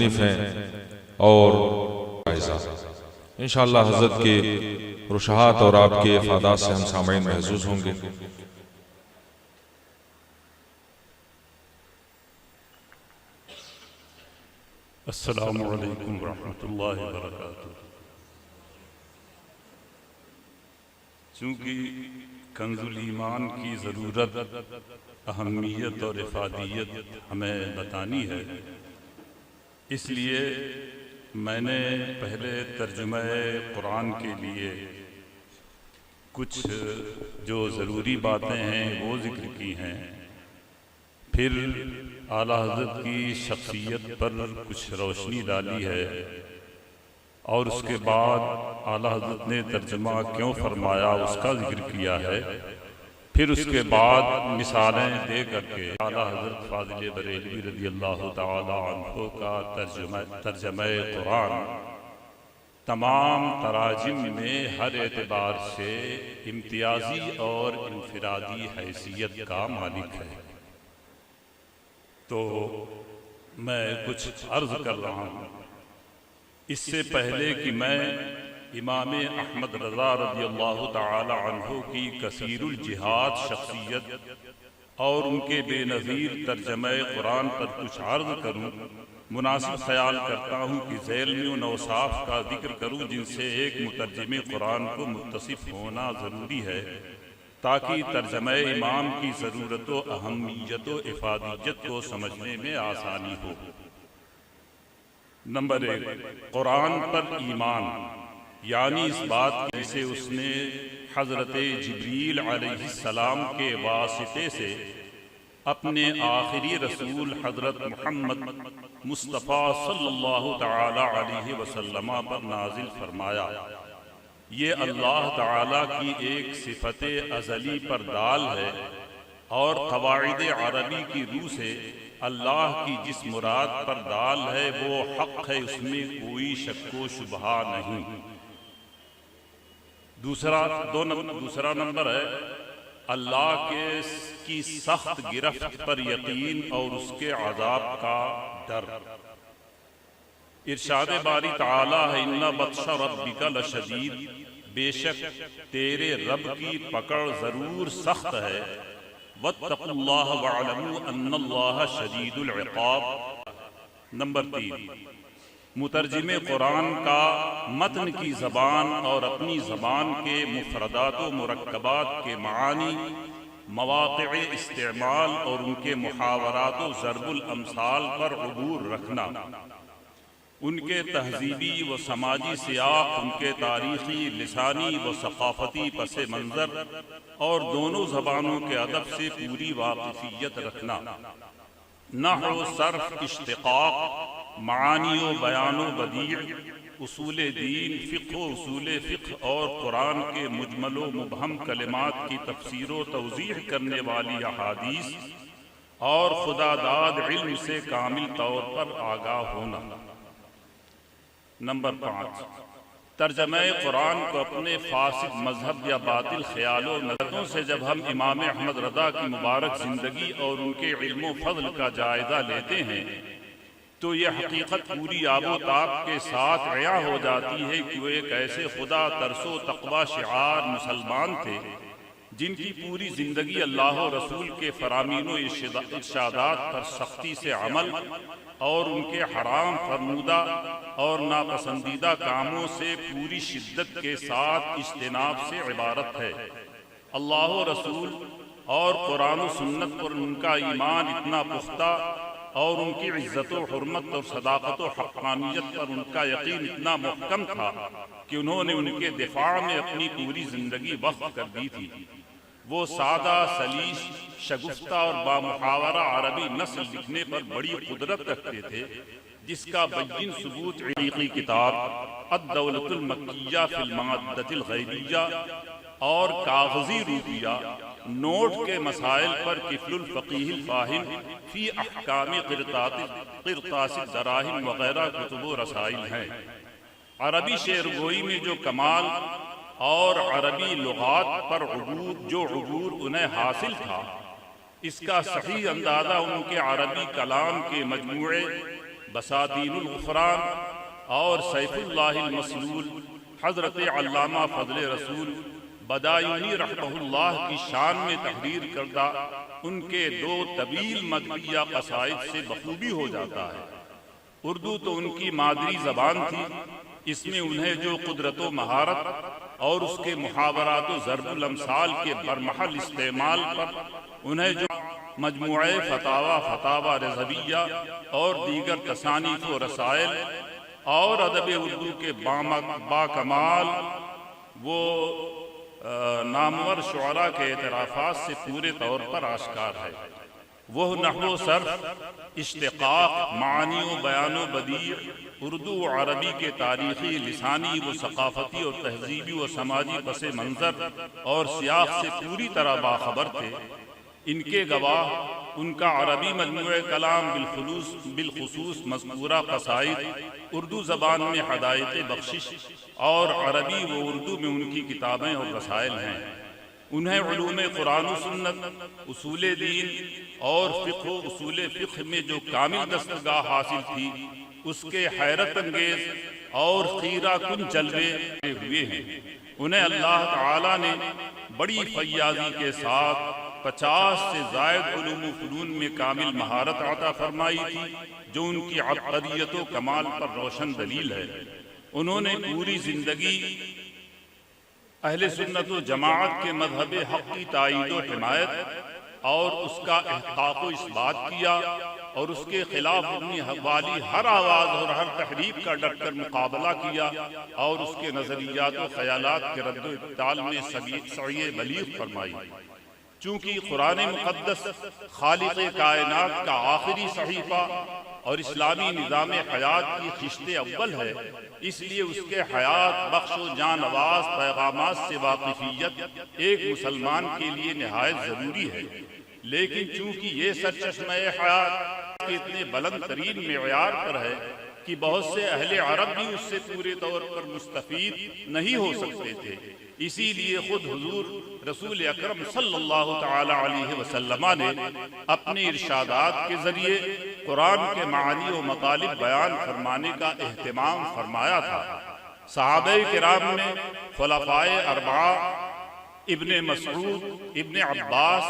مصنف ہیں اور انشاءاللہ حضرت کے رشحات اور آپ کے افادات سے ہم سامعین محظوظ ہوں گے۔ السلام علیکم ورحمۃ اللہ وبرکاتہ۔ چونکہ کنز الایمان کی ضرورت، اہمیت اور افادیت ہمیں بتانی ہے، اس لیے میں نے پہلے ترجمہ قرآن کے لیے کچھ جو ضروری باتیں ہیں وہ ذکر کی ہیں، پھر اعلیٰ حضرت کی شخصیت پر کچھ روشنی ڈالی ہے، اور اس کے بعد اعلیٰ حضرت نے ترجمہ کیوں فرمایا اس کا ذکر کیا ہے، پھر اس کے بعد مثالیں دے کر کے اعلیٰ حضرت فاضل بریلوی رضی اللہ تعالی عنہ کا ترجمہ قرآن تمام تراجم میں ہر اعتبار سے امتیازی اور انفرادی حیثیت کا مالک ہے۔ تو میں کچھ عرض کر رہا ہوں۔ اس سے پہلے کہ میں امام احمد رضا رضی اللہ تعالی عنہ کی کثیر الجہاد شخصیت اور ان کے بے نظیر ترجمہ قرآن پر کچھ عرض کروں، مناسب خیال کرتا ہوں کہ ذیل میں ان اوصاف کا ذکر کروں جن سے ایک مترجم قرآن کو متصف ہونا ضروری ہے، تاکہ ترجمہ امام کی ضرورت و اہمیت و افادیت کو سمجھنے میں آسانی ہو۔ نمبر 1، قرآن پر ایمان، یعنی اس بات جسے اس نے حضرت جبریل علیہ السلام کے واسطے سے اپنے آخری رسول حضرت محمد مصطفیٰ صلی اللہ تعالی علیہ وسلم پر نازل فرمایا۔ یہ اللہ تعالیٰ کی ایک صفت ازلی پر دال ہے، اور قواعد عربی کی روح سے اللہ کی جس مراد پر دال ہے وہ حق ہے، اس میں کوئی شک و شبہ نہیں۔ دوسرا نمبر ہے اللہ کی سخت گرفت پر یقین اور اس کے عذاب کا ڈر۔ ارشاد باری تعالیٰ ہے، اِنَّ بَطْشَ رَبِّكَ لَشَدِيدٌ، بے شک تیرے رب کی پکڑ ضرور سخت ہے۔ وَاتَّقُوا اللَّهَ وَاعْلَمُوا أَنَّ اللَّهَ شَدِيدُ الْعِقَابِ۔ نمبر 3، مترجم قرآن کا متن کی زبان اور اپنی زبان کے مفردات و مرکبات کے معانی، مواقع استعمال اور ان کے محاورات و ضرب الامثال پر عبور رکھنا، ان کے تہذیبی و سماجی سیاق، ان کے تاریخی، لسانی و ثقافتی پس منظر اور دونوں زبانوں کے ادب سے پوری واقفیت رکھنا، نحو، صرف، اشتقاق، معانی و بیان و بدیع، اصول دین، فقہ و اصول فقہ اور قرآن کے مجمل و مبہم کلمات کی تفسیر و توضیح کرنے والی احادیث، اور خدا داد علم سے کامل طور پر آگاہ ہونا۔ نمبر 5، ترجمہ قرآن کو اپنے فاسد مذہب یا باطل خیال و نظروں سے جب ہم امام احمد رضا کی مبارک زندگی اور ان کے علم و فضل کا جائزہ لیتے ہیں تو یہ حقیقت پوری آب و تاب کے ساتھ عیاں ہو جاتی ہے کہ وہ ایک ایسے خدا ترس و تقوی شعار مسلمان تھے جن کی پوری زندگی اللہ و رسول کے فرامین و ارشادات پر سختی سے عمل اور ان کے حرام فرمودہ اور ناپسندیدہ کاموں سے پوری شدت کے ساتھ اجتناب سے عبارت ہے۔ اللہ و رسول اور قرآن و سنت پر ان کا ایمان اتنا پختہ اور ان کی عزت و حرمت اور صداقت و حقانیت پر ان کا یقین اتنا محکم تھا کہ انہوں نے ان کے دفاع میں اپنی پوری زندگی وقف کر دی تھی۔ وہ سادہ، سلیس، شگفتہ اور بامحاورہ عربی نثر لکھنے پر بڑی قدرت رکھتے تھے، جس کا بین ثبوت علیقی کتاب الدولۃ المکیہ فی المادۃ الغیبیہ اور کاغذی روپیہ نوٹ کے مسائل پر کفل الفقیہ الفاہم فی احکام قرطاس الدراہم وغیرہ کتب و رسائل ہیں۔ عربی شعر گوئی میں جو کمال اور عربی لغات پر عبور انہیں حاصل تھا، اس کا صحیح اندازہ ان کے عربی کلام کے مجموعے بساتین الغفران اور سیف اللہ المسلول حضرت علامہ فضل رسول بدایونی رحمہ اللہ کی شان میں تحریر کردہ ان کے 2 طویل مدحیہ قصائد سے بخوبی ہو جاتا ہے۔ اردو تو ان کی مادری زبان تھی، اس میں انہیں جو قدرت و مہارت اور اس کے محاورات و ضرب الامثال کے برمحل استعمال پر انہیں جو مجموعہ فتاوی رضویہ اور دیگر تصانیف و رسائل اور ادب اردو کے باکمال وہ نامور شعراء کے اعترافات سے پورے طور پر آشکار ہے۔ وہ نحو و صرف، اشتقاق، معانی و بیان و بدیع، اردو و عربی کے تاریخی، لسانی و ثقافتی اور تہذیبی و سماجی پس منظر اور سیاق سے پوری طرح باخبر تھے۔ ان کے گواہ ان کا عربی مجموعہ کلام بالخصوص مذکورہ قصائد، اردو زبان میں ہدایت بخشش اور عربی و اردو میں ان کی کتابیں اور رسائل ہیں۔ انہیں علوم قرآن و سنت، اصول دین اور فقہ و اصول فقہ میں جو کامل دستگاہ حاصل تھی، اس کے حیرت انگیز اور خیرہ کن جلوے ہوئے ہیں۔ انہیں اللہ تعالیٰ نے بڑی فیاضی کے ساتھ 50 سے زائد علوم و فنون میں کامل مہارت عطا فرمائی تھی، جو ان کی عبقریت و کمال پر روشن دلیل ہے۔ انہوں نے پوری زندگی اہل سنت و جماعت کے مذہب حق کی تائید و حمایت اور اس کا احقاق و اثبات کیا، اور اس کے خلاف اپنی والی ہر آواز اور ہر تحریک کا ڈٹ کر مقابلہ کیا، اور اس کے نظریات و خیالات کے رد و ابطال میں سعی بلیغ فرمائی۔ چونکہ قرآن مقدس خالق کائنات کا آخری صحیفہ اور اسلامی نظام حیات کی خشت اول ہے، اس لیے اس کے حیات بخش و جان آواز پیغامات سے واقفیت ایک مسلمان کے لیے نہایت ضروری ہے۔ لیکن چونکہ یہ سرچشمہ حیات کے اتنے بلند ترین معیار پر ہے کہ بہت سے اہل عرب بھی اس سے پورے طور پر مستفید نہیں ہو سکتے تھے، اسی لیے خود حضور رسول اکرم صلی اللہ تعالی علیہ وسلم نے اپنے ارشادات کے ذریعے قرآن کے معانی و مطالب بیان فرمانے کا اہتمام فرمایا تھا۔ صحابہ کرام میں خلفائے اربعہ ابن مسعود، ابن عباس،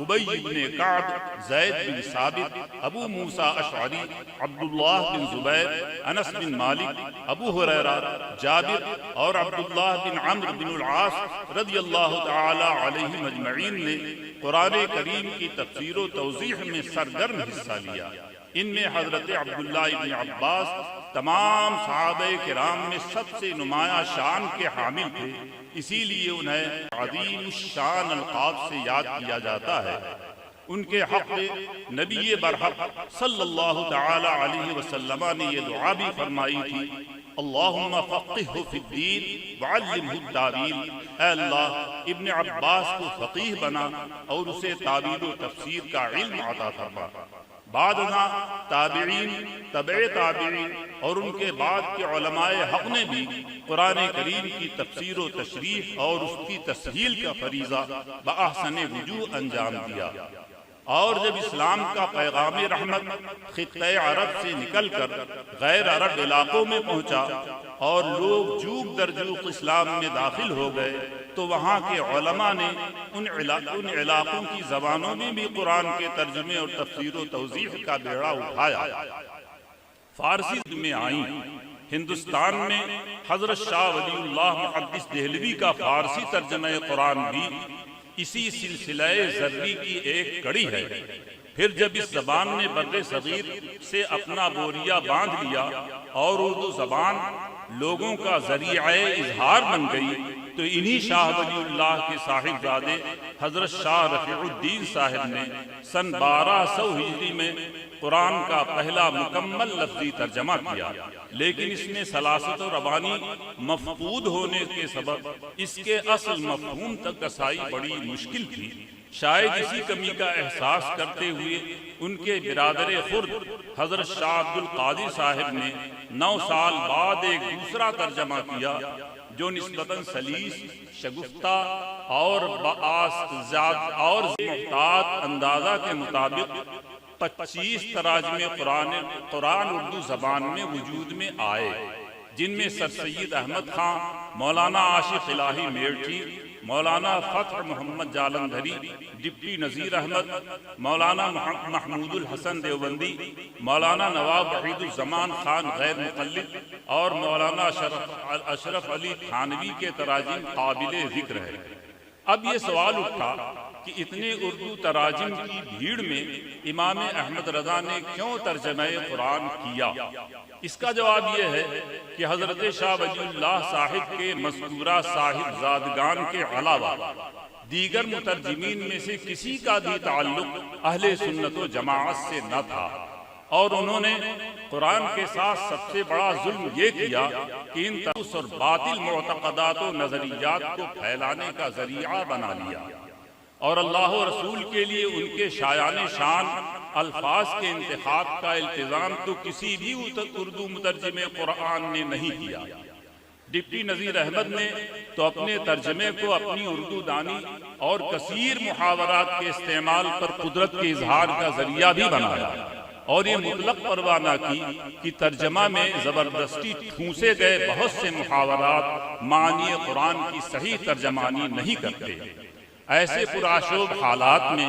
ابی بن کعب، زید بن ثابت، ابو موسیٰ اشعری، عبداللہ بن زبیر، انس بن مالک، ابو ہریرہ، جابر اور عبداللہ بن عمرو بن العاص رضی اللہ تعالی علیہم اجمعین نے قرآن کریم کی تفسیر و توضیح میں سرگرم حصہ لیا۔ ان میں حضرت عبداللہ بن عباس تمام صحابہ کرام میں سب سے نمایاں شان کے حامل تھے، اسی لیے انہیں عظیم الشان القاب سے یاد کیا جاتا ہے۔ ان کے حق میں نبی برحق صلی اللہ تعالی علیہ وسلم نے یہ دعا بھی فرمائی تھی، اللہم فقہہ فی الدین وعلمہ التاویل، اے اللہ ابن عباس کو فقیہ بنا اور اسے تعبیر و تفسیر کا علم عطا فرما۔ بعد ازاں تابعین، تبع تابعین اور ان کے بعد کے علماء حق نے بھی قرآن کریم کی تفسیر و تشریح اور اس کی تسہیل کا فریضہ بأحسن وجوہ انجام دیا۔ اور جب اسلام کا پیغام رحمت خطہ عرب سے نکل کر غیر عرب علاقوں میں پہنچا اور لوگ جوگ در جوگ اسلام میں داخل ہو گئے، تو وہاں کے علماء نے ان علاقوں کی زبانوں میں بھی قرآن کے ترجمے اور تفسیر و توضیح کا بیڑا اٹھایا۔ فارسی میں آئیں۔ ہندوستان میں حضرت شاہ ولی اللہ محدث دہلوی کا فارسی ترجمہ قرآن بھی اسی سلسلہ زرعی کی ایک کڑی ہے۔ پھر جب اس زبان نے بر صغیر سے اپنا بوریہ باندھ لیا اور اردو زبان لوگوں کا ذریعہ اظہار بن گئی، تو انہی شاہ ولی اللہ کے صاحبزادے حضرت شاہ رفیع الدین صاحب نے سن 1200 ہجری میں قرآن کا پہلا مکمل لفظی ترجمہ کیا، لیکن اس میں سلاست و روانی مفقود ہونے کے سبب اس کے اصل مفہوم تک رسائی بڑی مشکل تھی۔ شاید اسی کمی کا احساس کرتے ہوئے ان کے برادر خرد حضرت شاہ عبد القادر صاحب نے 9 سال بعد ایک دوسرا ترجمہ کیا، جو نسبتاً سلیس، شگفتہ اور محتاط اندازہ کے مطابق 25 تراجم قرآن اردو زبان میں وجود میں آئے، جن میں سر سید احمد خان، مولانا عاشق الہی میرٹھی، مولانا فتح محمد جالندھری، ڈپٹی نذیر احمد، مولانا محمود الحسن دیوبندی، مولانا نواب وحید الزمان خان غیر مقلد اور مولانا اشرف علی تھانوی کے تراجم قابل ذکر ہے۔ اب یہ سوال اٹھا کہ اتنے اردو تراجم کی بھیڑ میں امام احمد رضا نے کیوں ترجمہ قرآن کیا؟ اس کا جواب یہ ہے کہ حضرت شاہ ولی اللہ صاحب کے مذکورہ صاحب زادگان کے علاوہ دیگر مترجمین میں سے کسی کا بھی تعلق اہل سنت و جماعت سے نہ تھا، اور انہوں نے قرآن کے ساتھ سب سے بڑا ظلم یہ کیا کہ ان ترس اور باطل معتقدات و نظریات کو پھیلانے کا ذریعہ بنا لیا، اور اللہ و رسول کے لیے ان کے شایان شان الفاظ کے انتخاب کا التزام تو کسی بھی اردو مترجم قرآن نے نہیں کیا۔ ڈپٹی نذیر احمد نے تو اپنے ترجمے کو اپنی اردو دانی اور کثیر محاورات کے استعمال پر قدرت کے اظہار کا ذریعہ بھی بنایا، اور یہ مطلق پرواہ نہ کی کہ ترجمہ میں زبردستی ٹھونسے گئے بہت سے محاورات معنی قرآن کی صحیح ترجمانی نہیں کرتے۔ ایسے پرآشوب حالات میں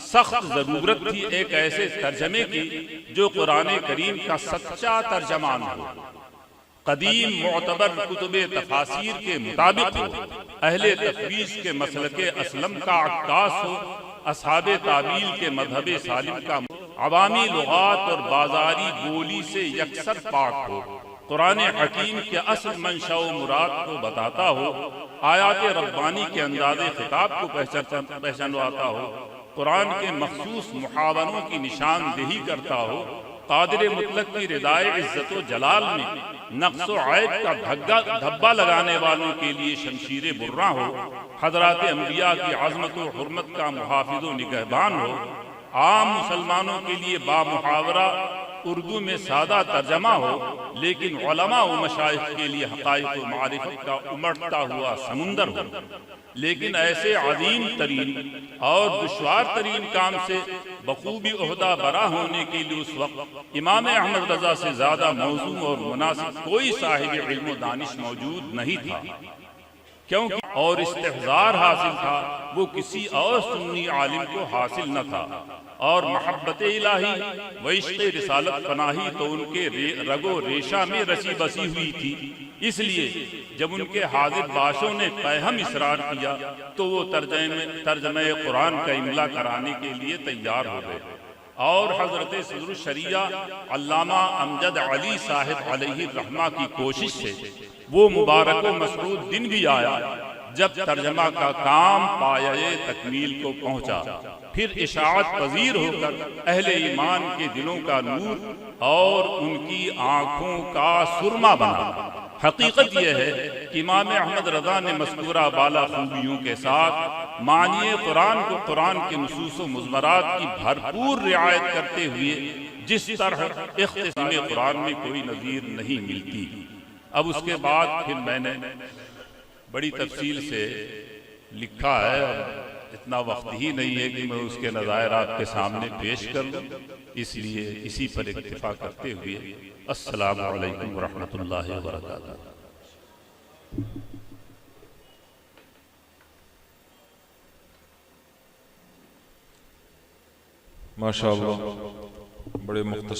سخت ضرورت تھی ایک ایسے ترجمے کی جو قرآن کریم کا سچا ترجمان ہو، قدیم معتبر کتب تفاسیر کے مطابق ہو، اہل تفویض کے مسلک اسلم کا عکاس ہو، اصحاب تعویل کے مذہب سالم کا عوامی لغات اور بازاری بولی سے یکسر پاک ہو، قرآن حکیم کے اصل منشأ و مراد کو بتاتا ہو، آیات ربانی کے انداز خطاب کو پہچانواتا ہو، قرآن کے مخصوص محاوروں کی نشاندہی کرتا ہو، قادر مطلق کی ردائے عزت و جلال میں نقص و عیب کا دھبا لگانے والوں کے لیے شمشیر برہ ہو، حضرات انبیاء کی عظمت و حرمت کا محافظ و نگہبان ہو، عام مسلمانوں کے لیے با محاورہ اردو میں سادہ ترجمہ ہو، لیکن علماء و مشائخ کے لیے حقائق و معرفت کا امڑتا ہوا سمندر ہو۔ لیکن ایسے عظیم ترین اور دشوار ترین کام سے بخوبی عہدہ برا ہونے کے لیے اس وقت امام احمد رضا سے زیادہ موزوں اور مناسب کوئی صاحب علم و دانش موجود نہیں تھا، کیونکہ اور استحضار حاصل تھا وہ کسی اور سنی عالم کو حاصل نہ تھا، اور محبت الہی و عشق رسالت پناہی تو ان کے رگ و ریشہ میں رسی بسی ہوئی تھی۔ اس لیے جب ان کے حاضر باشوں نے پیہم اصرار کیا تو وہ ترجمہ قرآن کا املا کرانے کے لیے تیار ہو گئے، اور حضرت صدر الشریعہ علامہ امجد علی صاحب علیہ الرحمہ کی کوشش سے وہ مبارک و مسعود دن بھی آیا جب ترجمہ کا کام پایۂ تکمیل کو پہنچا، پھر اشاعت پذیر ہو کر اہل ایمان کے دلوں کا نور اور ان کی آنکھوں کا سرما بنا۔ حقیقت یہ ہے کہ امام احمد رضا نے مذکورہ بالا خوبیوں کے ساتھ معنی قرآن کو قرآن کے نصوص و مضمرات کی بھرپور رعایت کرتے ہوئے جس طرح اختصام قرآن میں کوئی نظیر نہیں ملتی۔ اب اس کے بعد پھر میں نے بڑی تفصیل سے لکھا ہے، اتنا وقت ہی نہیں ہے کہ میں اس کے نظائر آپ کے سامنے پیش کر لوں، اس لیے اسی پر اکتفا کرتے ہوئے السلام علیکم ورحمۃ اللہ وبرکاتہ۔ ماشاءاللہ، بڑے مختصر